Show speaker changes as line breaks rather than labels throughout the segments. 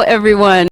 everyone.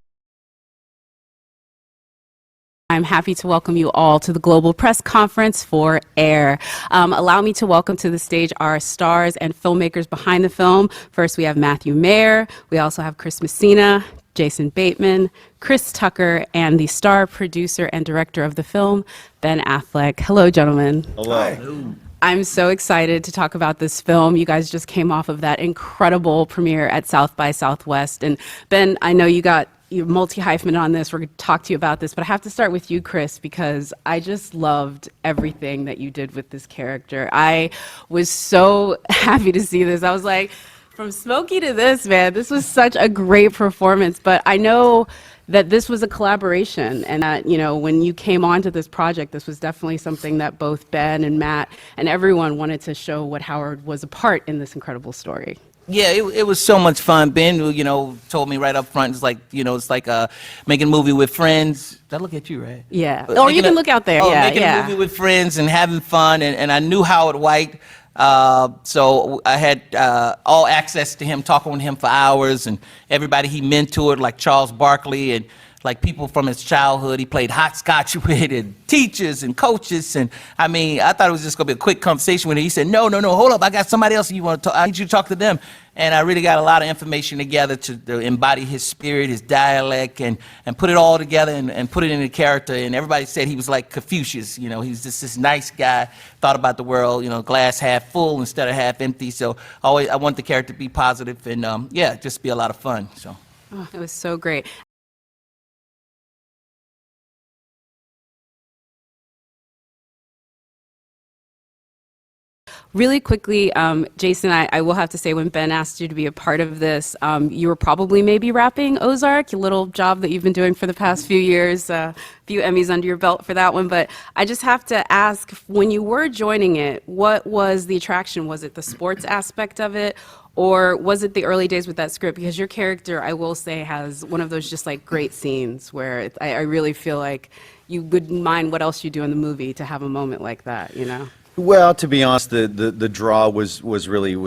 I'm happy to welcome you all to the Global Press Conference for Air. Allow me to welcome to the stage our stars and filmmakers behind the film. First, we have Matthew Maher. We also have Messina, Jason Bateman, Chris Tucker, and the star producer and director of the film, Ben Affleck. Hello, gentlemen.
Hello.
I'm so excited to talk about this film. You guys just came off of that incredible premiere at South by Southwest. And Ben, I know you're multi-hyphenate on this. We're going to talk to you about this, but I have to start with you, Chris, because I just loved everything that you did with this character. I was so happy to see this. I was like, from Smokey to this, man, this was such a great performance. But I know that this was a collaboration, and that, you know, when you came onto this project, this was definitely something that both Ben and Matt and everyone wanted to show what Howard was a part in this incredible story.
Yeah, it was so much fun. Ben, told me right up front, it's like, it's like making a movie with friends. Did I look at you, right?
Yeah. Or you can look out there.
Making a movie with friends and having fun, and I knew Howard White. So I had all access to him, talking with him for hours, and everybody he mentored, like Charles Barkley, and like people from his childhood he played hopscotch with, and teachers and coaches. And I mean, I thought it was just gonna be a quick conversation with him. He said, no, hold up, I got somebody else you want to talk. I need you to talk to them. And I really got a lot of information together to embody his spirit, his dialect, and put it all together and put it in a character. And everybody said he was like Confucius. He's just this nice guy, thought about the world, glass half full instead of half empty. So I want the character to be positive and just be a lot of fun. So
it was so great. Really quickly, Jason, I will have to say, when Ben asked you to be a part of this, you were probably maybe wrapping Ozark, your little job that you've been doing for the past few years, a few Emmys under your belt for that one. But I just have to ask, when you were joining it, what was the attraction? Was it the sports aspect of it? Or was it the early days with that script? Because your character, I will say, has one of those just like great scenes where I really feel like you wouldn't mind what else you do in the movie to have a moment like that,
Well, to be honest, the draw was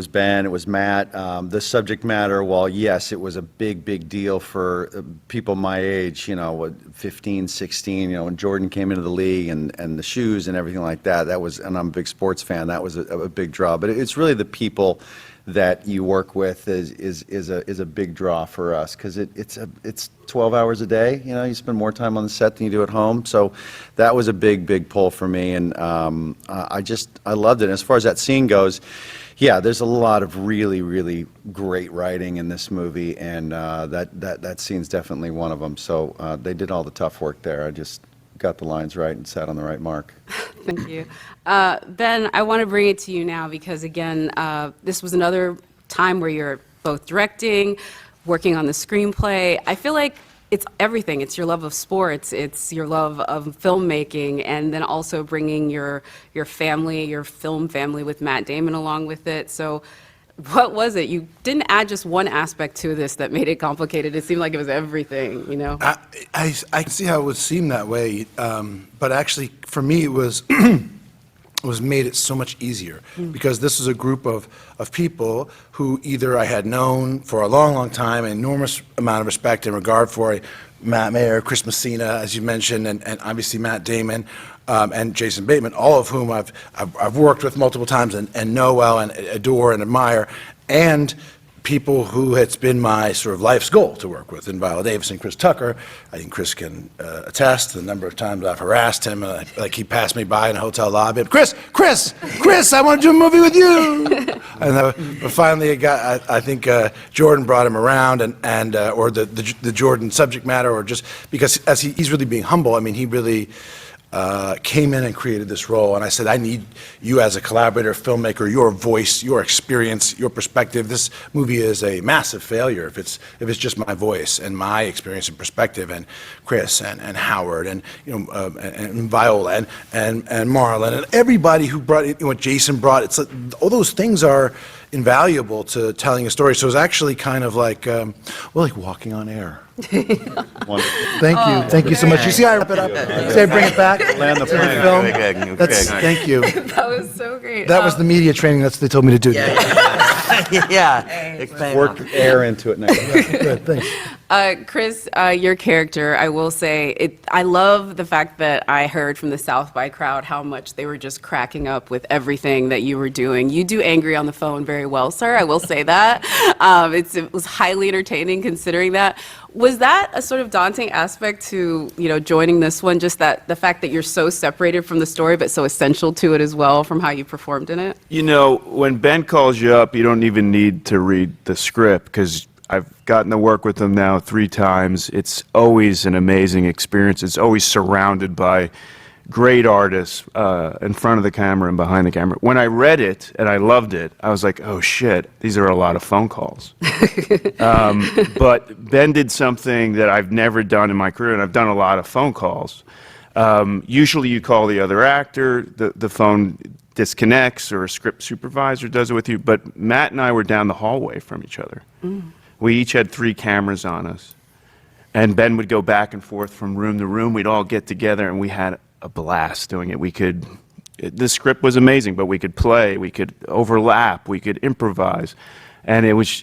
Ben, it was Matt. The subject matter, while yes, it was a big deal for people my age, 15, 16, when Jordan came into the league and the shoes and everything like that, and I'm a big sports fan, that was a big draw. But it's really the people that you work with is a big draw for us, because it's 12 hours a day. You spend more time on the set than you do at home. So that was a big pull for me, and I loved it. And as far as that scene goes, yeah, there's a lot of really great writing in this movie, and that scene's definitely one of them. So they did all the tough work there. I just got the lines right and sat on the right mark.
Thank you. Ben, I want to bring it to you now because, again, this was another time where you're both directing, working on the screenplay. I feel like it's everything. It's your love of sports, it's your love of filmmaking, and then also bringing your family, your film family with Matt Damon along with it. So what was it? You didn't add just one aspect to this that made it complicated. It seemed like it was everything,
I can see how it would seem that way, but actually, for me, it was made it so much easier, because this is a group of people who either I had known for a long time, an enormous amount of respect and regard for, Matt Maher, Messina, as you mentioned, and obviously Matt Damon, and Jason Bateman, all of whom I've worked with multiple times and know well and adore and admire, and people who it's been my sort of life's goal to work with, in Viola Davis and Chris Tucker. I think Chris can attest to the number of times I've harassed him, like he passed me by in a hotel lobby. Chris, I want to do a movie with you. And but finally, I think Jordan brought him around, and or the Jordan subject matter, or just because he's really being humble. I mean, he really came in and created this role, and I said, I need you as a collaborator, filmmaker, your voice, your experience, your perspective. This movie is a massive failure if it's just my voice and my experience and perspective, and Chris and Howard and and Viola and Marlon and everybody who brought what Jason brought. It's like, all those things are invaluable to telling a story. So it's actually kind of like like walking on air. Thank you so much. You see, I wrap it up. See, I bring it back.
Land the
to the
plane.
film. Thank you.
That was so great.
That was the media training. That's what they told me to do.
Yeah.
Work air into it now.
Good, thanks.
Chris, your character, I will say, I love the fact that I heard from the South by crowd how much they were just cracking up with everything that you were doing. You do angry on the phone very well, sir. I will say that. It was highly entertaining considering that. Was that a sort of daunting aspect to, joining this one? Just that the fact that you're so separated from the story, but so essential to it as well from how you performed in it?
When Ben calls you up, you don't even need to read the script because I've gotten to work with him now 3 times. It's always an amazing experience. It's always surrounded by great artists in front of the camera and behind the camera. When I read it and I loved it, I was like, oh shit, these are a lot of phone calls. But Ben did something that I've never done in my career, and I've done a lot of phone calls. Usually you call the other actor, the phone disconnects, or a script supervisor does it with you, but Matt and I were down the hallway from each other. We each had 3 cameras on us, and Ben would go back and forth from room to room. We'd all get together, and we had a blast doing it. The script was amazing, but we could play, we could overlap, we could improvise, and it was,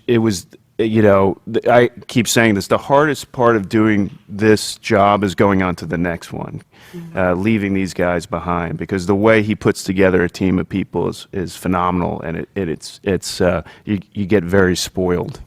I keep saying this, the hardest part of doing this job is going on to the next one, leaving these guys behind, because the way he puts together a team of people is phenomenal, and you get very spoiled.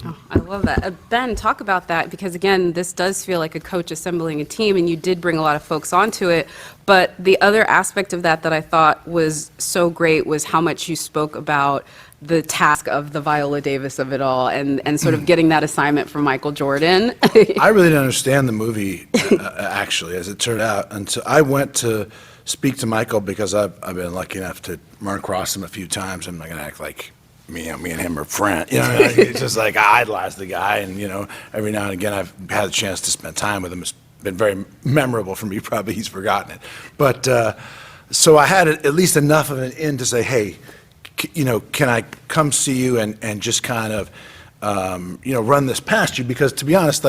Oh, I love that. Ben, talk about that, because again, this does feel like a coach assembling a team, and you did bring a lot of folks onto it. But the other aspect of that I thought was so great was how much you spoke about the task of the Viola Davis of it all, and sort of getting that assignment from Michael Jordan.
I really didn't understand the movie, actually, as it turned out. And so I went to speak to Michael because I've been lucky enough to run across him a few times. I'm not going to act like me and him are friends. It's just like I idolize the guy, and every now and again I've had a chance to spend time with him. It's been very memorable for me. Probably he's forgotten it, but so I had at least enough of an in to say, hey, can I come see you and just kind of run this past you? Because to be honest,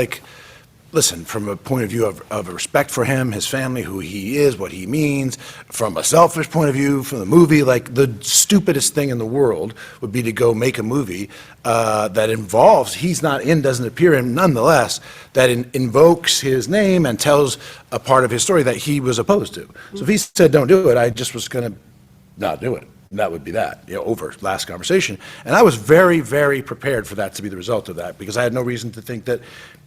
listen, from a point of view of respect for him, his family, who he is, what he means, from a selfish point of view, from the movie, the stupidest thing in the world would be to go make a movie that involves, he's not in, doesn't appear in, nonetheless, that invokes his name and tells a part of his story that he was opposed to. So if he said, don't do it, I just was going to not do it. And that would be that, over last conversation. And I was very, very prepared for that to be the result of that, because I had no reason to think that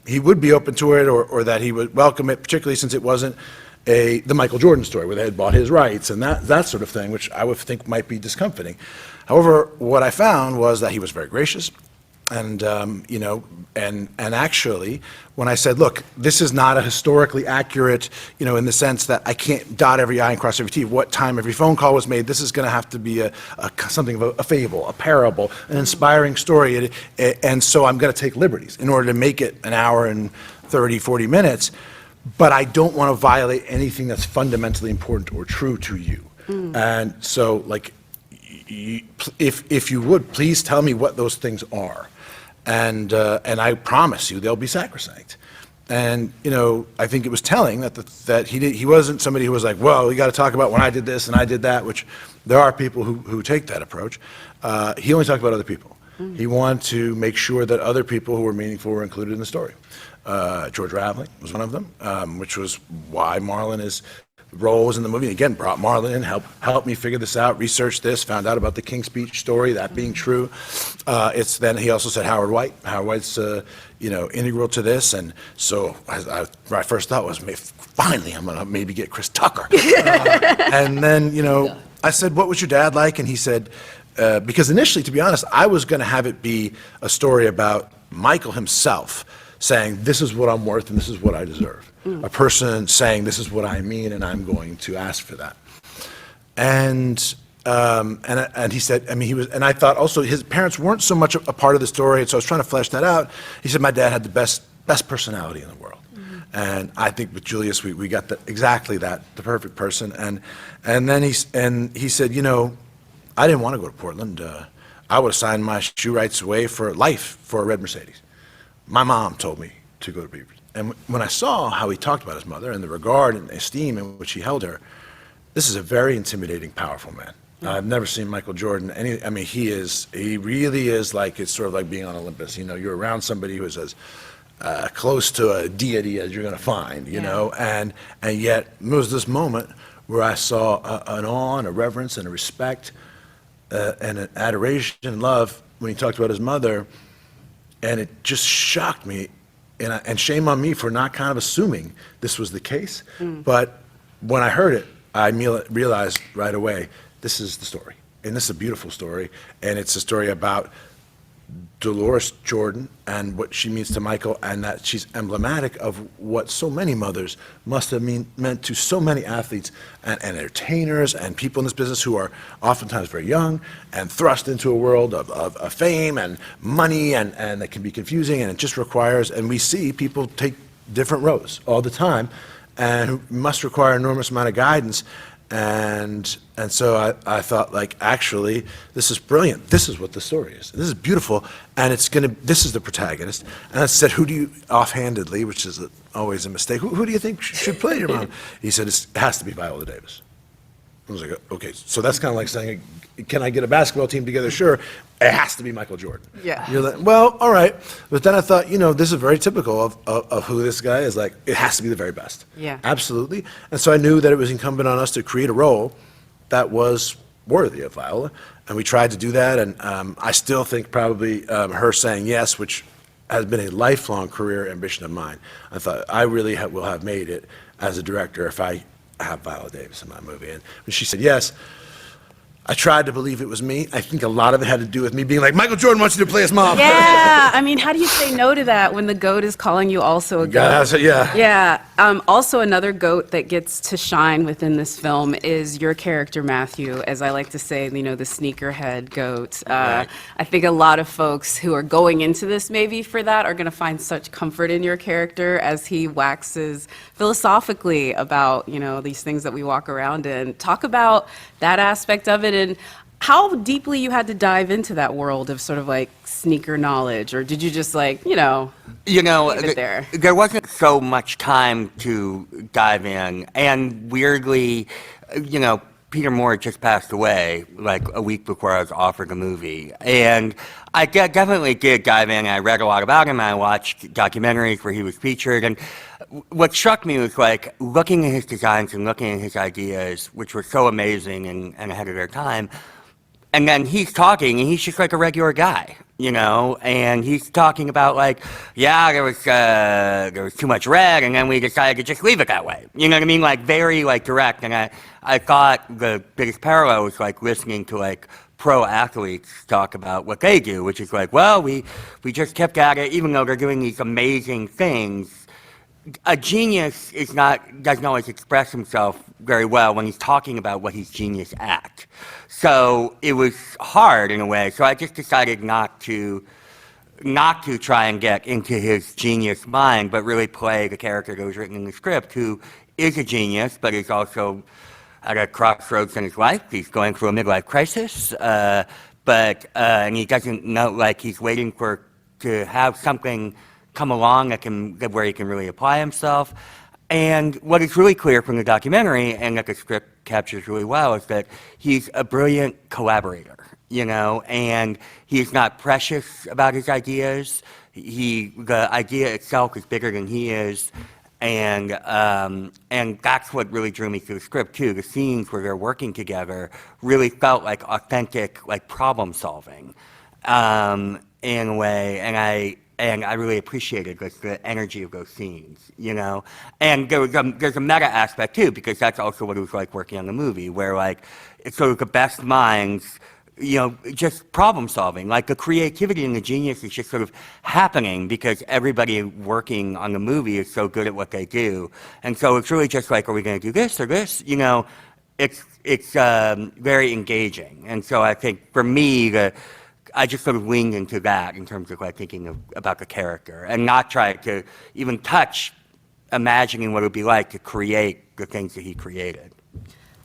he would be open to it or that he would welcome it, particularly since it wasn't the Michael Jordan story where they had bought his rights and that sort of thing, which I would think might be discomforting. However, what I found was that he was very gracious. And, and actually, when I said, look, this is not a historically accurate, in the sense that I can't dot every I and cross every T, what time every phone call was made. This is going to have to be something of a fable, a parable, an inspiring story. And so I'm going to take liberties in order to make it an hour and 30, 40 minutes. But I don't want to violate anything that's fundamentally important or true to you. And so, if you would, please tell me what those things are. And I promise you they'll be sacrosanct. And I think it was telling that he wasn't somebody who was like, well, we got to talk about when I did this and I did that, which there are people who take that approach. He only talked about other people. He wanted to make sure that other people who were meaningful were included in the story. George Raveling was one of them, which was why Marlon role was in the movie. Again, brought Marlon in, helped me figure this out, research this, found out about the King's Speech story, that being true. Then he also said Howard White. Howard White's integral to this, and so my first thought was, finally I'm gonna maybe get Chris Tucker. And then I said, what was your dad like? And he said, because initially, to be honest, I was gonna have it be a story about Michael himself saying, this is what I'm worth and this is what I deserve. A person saying, this is what I mean, and I'm going to ask for that. And he said, and I thought also his parents weren't so much a part of the story, and so I was trying to flesh that out. He said, my dad had the best personality in the world. And I think with Julius, we got exactly that, the perfect person. And then he said, I didn't want to go to Portland. I would have signed my shoe rights away for life for a red Mercedes. My mom told me to go to Beavers. And when I saw how he talked about his mother and the regard and esteem in which he held her, this is a very intimidating, powerful man. I've never seen Michael Jordan. He really is it's sort of like being on Olympus. You're around somebody who is as close to a deity as you're going to find, you know, and yet there was this moment where I saw an awe and a reverence and a respect and an adoration and love when he talked about his mother, and it just shocked me, and shame on me for not kind of assuming this was the case. But when I heard it, I realized right away, this is the story, and this is a beautiful story, and it's a story about Dolores Jordan and what she means to Michael, and that she's emblematic of what so many mothers must have meant to so many athletes and entertainers and people in this business who are oftentimes very young and thrust into a world of fame and money, and that can be confusing, and it just requires, and we see people take different roads all the time and who must require an enormous amount of guidance. And so I thought, like, actually, this is brilliant. This is what the story is. This is beautiful, and this is the protagonist. And I said, who do you, offhandedly, which is always a mistake, who do you think should play your mom? He said, it has to be Viola Davis. I was like, okay, so that's kind of like saying, can I get a basketball team together? Sure. It has to be Michael Jordan.
Yeah.
You're like, well, all right. But then I thought, this is very typical of who this guy is. Like, it has to be the very best.
Yeah.
Absolutely. And so I knew that it was incumbent on us to create a role that was worthy of Viola. And we tried to do that. And I still think probably her saying yes, which has been a lifelong career ambition of mine. I thought, I really will have made it as a director if I have Viola Davis in my movie. And when she said yes, I tried to believe it was me. I think a lot of it had to do with me being like, Michael Jordan wants you to play his mom.
Yeah, I mean, how do you say no to that when the GOAT is calling you also a GOAT?
Yeah.
Yeah. Also, another GOAT that gets to shine within this film is your character, Matthew, as I like to say, the sneakerhead GOAT. I think a lot of folks who are going into this maybe for that are going to find such comfort in your character as he waxes philosophically about, these things that we walk around in. Talk about that aspect of it and how deeply you had to dive into that world of sort of like sneaker knowledge, or did you just leave it there?
There wasn't so much time to dive in, and weirdly, Peter Moore just passed away like a week before I was offered the movie, and I definitely did dive in. I read a lot about him. I watched documentaries where he was featured, and what struck me was like looking at his designs and looking at his ideas, which were so amazing and ahead of their time. And then he's talking, and he's just like a regular guy, and he's talking about like, there was too much red, and then we decided to just leave it that way. You know what I mean? Like very like direct. And I thought the biggest parallel was like listening to like pro athletes talk about what they do, which is like, well, we just kept at it, even though they're doing these amazing things. A genius doesn't always express himself very well when he's talking about what he's genius at. So it was hard in a way. So I just decided not to try and get into his genius mind, but really play the character that was written in the script, who is a genius, but is also at a crossroads in his life. He's going through a midlife crisis, and he doesn't know, like he's waiting to have something come along where he can really apply himself. And what is really clear from the documentary, and that the script captures really well, is that he's a brilliant collaborator, and he's not precious about his ideas. The idea itself is bigger than he is, and that's what really drew me to the script too. The scenes where they're working together really felt like authentic, like problem solving, in a way, and I really appreciated the energy of those scenes, And there's a meta aspect too, because that's also what it was like working on the movie, where like it's sort of the best minds, just problem solving. Like the creativity and the genius is just sort of happening because everybody working on the movie is so good at what they do. And so it's really just like, are we going to do this or this? It's very engaging. And so I think for me, I just sort of leaned into that in terms of like thinking about the character and not try to even touch imagining what it would be like to create the things that he created.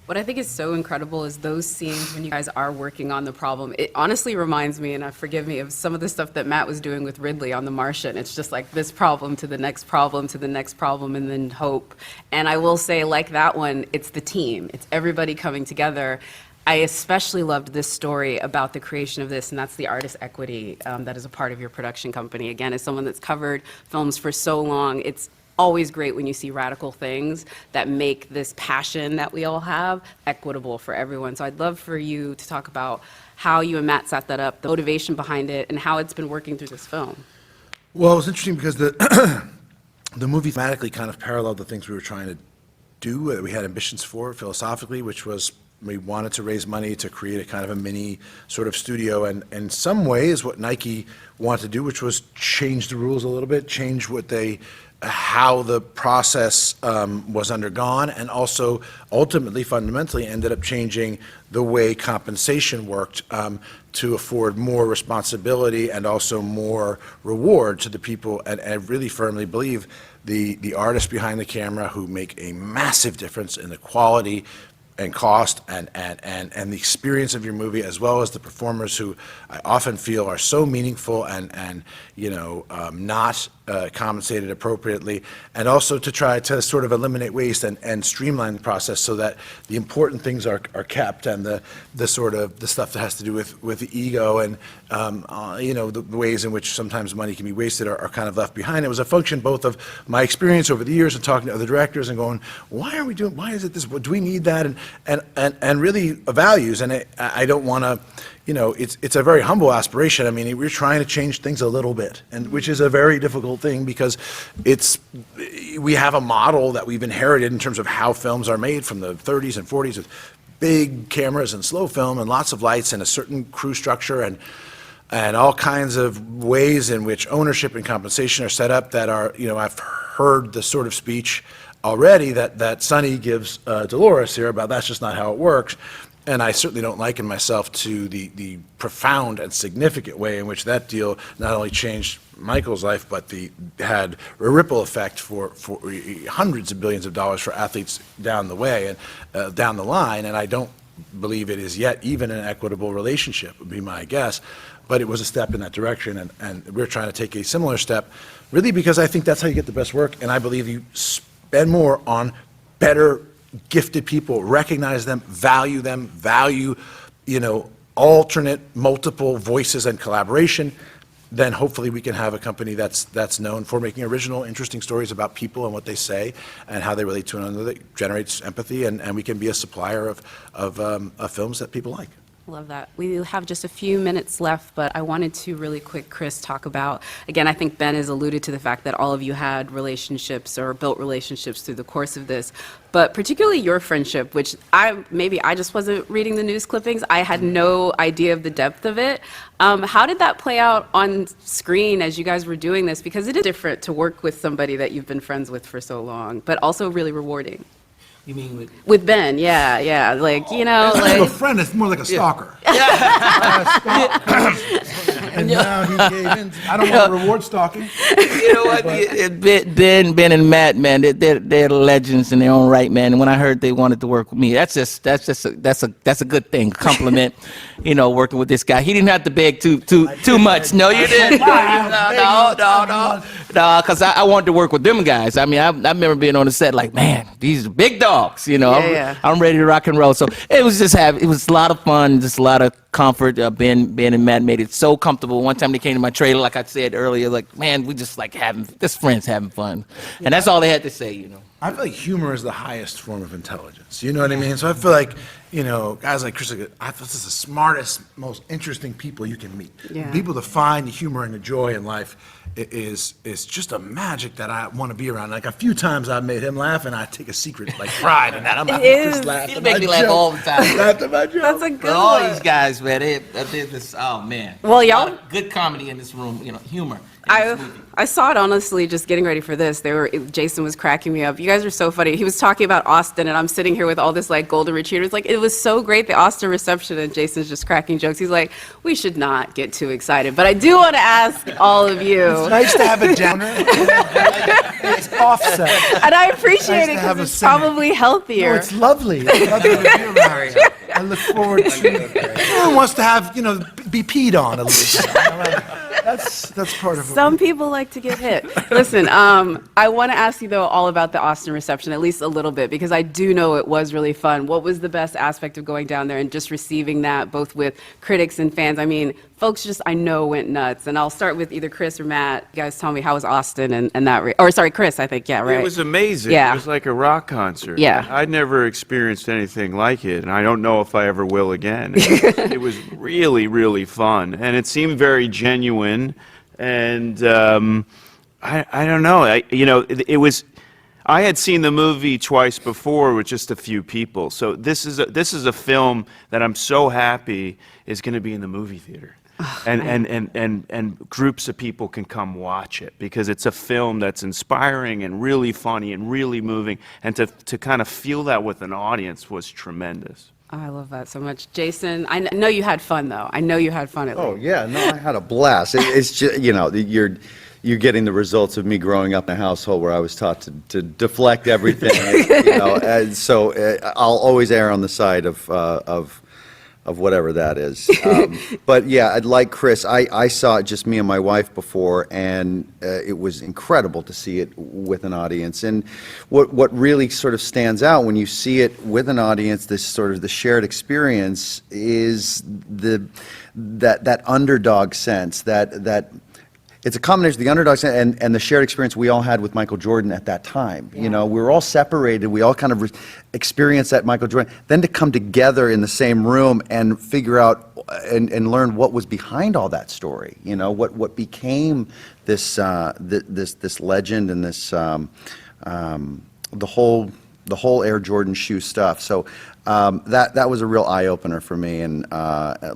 What I think is so incredible is those scenes when you guys are working on the problem. It honestly reminds me, and forgive me, of some of the stuff that Matt was doing with Ridley on The Martian. It's just like this problem to the next problem to the next problem, and then hope. And I will say, like that one, it's the team. It's everybody coming together. I especially loved this story about the creation of this, and that's the artist equity that is a part of your production company. Again, as someone that's covered films for so long, it's always great when you see radical things that make this passion that we all have equitable for everyone. So I'd love for you to talk about how you and Matt set that up, the motivation behind it, and how it's been working through this film.
Well, it was interesting because the movie thematically kind of paralleled the things we were trying to do, that we had ambitions for philosophically, which was we wanted to raise money to create a kind of a mini sort of studio, and in some ways what Nike wanted to do, which was change the rules a little bit, change how the process was undergone, and also ultimately, fundamentally, ended up changing the way compensation worked to afford more responsibility and also more reward to the people. And I really firmly believe the artists behind the camera who make a massive difference in the quality and cost and the experience of your movie, as well as the performers who I often feel are so meaningful and not compensated appropriately, and also to try to sort of eliminate waste and streamline the process so that the important things are kept, and the sort of the stuff that has to do with the ego and the ways in which sometimes money can be wasted are kind of left behind. It was a function both of my experience over the years and talking to other directors and going, why is it this, do we need that, and really values. And I don't want to, it's a very humble aspiration. I mean, we're trying to change things a little bit, and which is a very difficult thing because we have a model that we've inherited in terms of how films are made from the 30s and 40s with big cameras and slow film and lots of lights and a certain crew structure and all kinds of ways in which ownership and compensation are set up that are, I've heard the sort of speech already that Sonny gives Dolores here about that's just not how it works. And I certainly don't liken myself to the profound and significant way in which that deal not only changed Michael's life, but had a ripple effect for hundreds of billions of dollars for athletes down the way and down the line. And I don't believe it is yet even an equitable relationship, would be my guess. But it was a step in that direction, and we're trying to take a similar step, really because I think that's how you get the best work, and I believe you spend more on better gifted people, recognize them, value alternate multiple voices and collaboration, then hopefully we can have a company that's known for making original, interesting stories about people and what they say and how they relate to one another that generates empathy, and we can be a supplier of films that people like.
Love that. We have just a few minutes left, but I wanted to really quick, Chris, talk about, again, I think Ben has alluded to the fact that all of you had relationships or built relationships through the course of this, but particularly your friendship, which I just wasn't reading the news clippings. I had no idea of the depth of it. How did that play out on screen as you guys were doing this? Because it is different to work with somebody that you've been friends with for so long, but also really rewarding.
You mean
With Ben, yeah, like,
It's not like a friend, it's more like a stalker. And now he gave in. I don't want to reward stalking.
You know what? Ben and Matt, man, they're legends in their own right, man. And when I heard they wanted to work with me, that's a good thing, a compliment. Working with this guy, he didn't have to beg too much. No, you didn't. No, because I wanted to work with them guys. I mean, I remember being on the set like, man, these are big dogs. I'm ready to rock and roll. So it was a lot of fun, just a lot of comfort. Ben and Matt made it so comfortable. One time they came to my trailer, like I said earlier, like, man, we just like just friends having fun. And that's all they had to say,
I feel like humor is the highest form of intelligence. You know what I mean? So I feel like, guys like Chris, I feel this is the smartest, most interesting people you can meet.
Yeah.
People that find the humor and the joy in life is just a magic that I want to be around. Like a few times I've made him laugh, and I take a secret like pride in that. I'm not just laughing.
He make me laugh all the time.
Laugh at my joke.
That's a good
But all
one.
these guys, man, they did this. Oh man.
Well, y'all-
A lot of good comedy in this room. Humor. in this movie.
I saw it honestly just getting ready for this. Jason was cracking me up. You guys are so funny. He was talking about Austin, and I'm sitting here with all this like golden retrievers. Like, it was so great, the Austin reception, and Jason's just cracking jokes. He's like, we should not get too excited. But I do want to ask all of you.
It's nice to have a downer. It's offset.
And I appreciate
Nice
it
to have
because
a
it's
cynic.
probably healthier.
No, it's lovely. It's lovely to be around. I look forward to. Everyone wants to have, be peed on at least. That's part of it.
Some people like to get hit. Listen, I want to ask you, though, all about the Austin reception, at least a little bit, because I do know it was really fun. What was the best aspect of going down there and just receiving that, both with critics and fans? I mean, folks just, I know, went nuts. And I'll start with either Chris or Matt. You guys tell me, how was Austin and that, or sorry, Chris, I think, yeah, right?
It was amazing.
Yeah.
It was like a rock concert.
Yeah.
I'd never experienced anything like it, and I don't know if I ever will again. It was really, really fun, and it seemed very genuine. And I don't know. It was. I had seen the movie twice before with just a few people. So this is a film that I'm so happy is going to be in the movie theater. And groups of people can come watch it because it's a film that's inspiring and really funny and really moving, and to kind of feel that with an audience was tremendous.
Oh, I love that so much. Jason, I know you had fun, though. I know you had fun at
Oh
least.
yeah, no, I had a blast. It's just, you're getting the results of me growing up in a household where I was taught to deflect everything. And so I'll always err on the side of whatever that is. But yeah, I'd like Chris. I saw it just me and my wife before, and it was incredible to see it with an audience. And what really sort of stands out when you see it with an audience, this sort of the shared experience, is that underdog sense, that it's a combination of the underdog sense and the shared experience we all had with Michael Jordan at that time. We were all separated. We all kind of experienced that Michael Jordan. Then to come together in the same room and figure out and learn what was behind all that story. What became this this legend and this the whole Air Jordan shoe stuff. So that was a real eye opener for me. And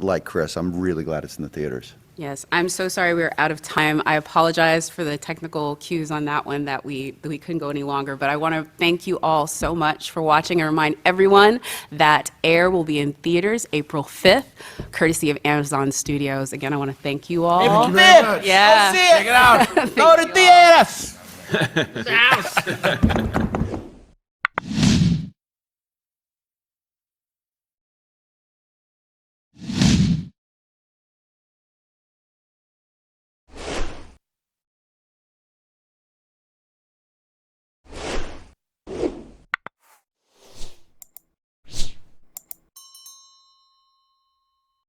like Chris, I'm really glad it's in the theaters.
Yes, I'm so sorry we're out of time. I apologize for the technical cues on that one that we couldn't go any longer, but I want to thank you all so much for watching and remind everyone that Air will be in theaters April 5th, courtesy of Amazon Studios. Again, I want to thank you all.
April
very
5th.
much.
Yeah.
Go see it.
Check it out.
Go to theaters.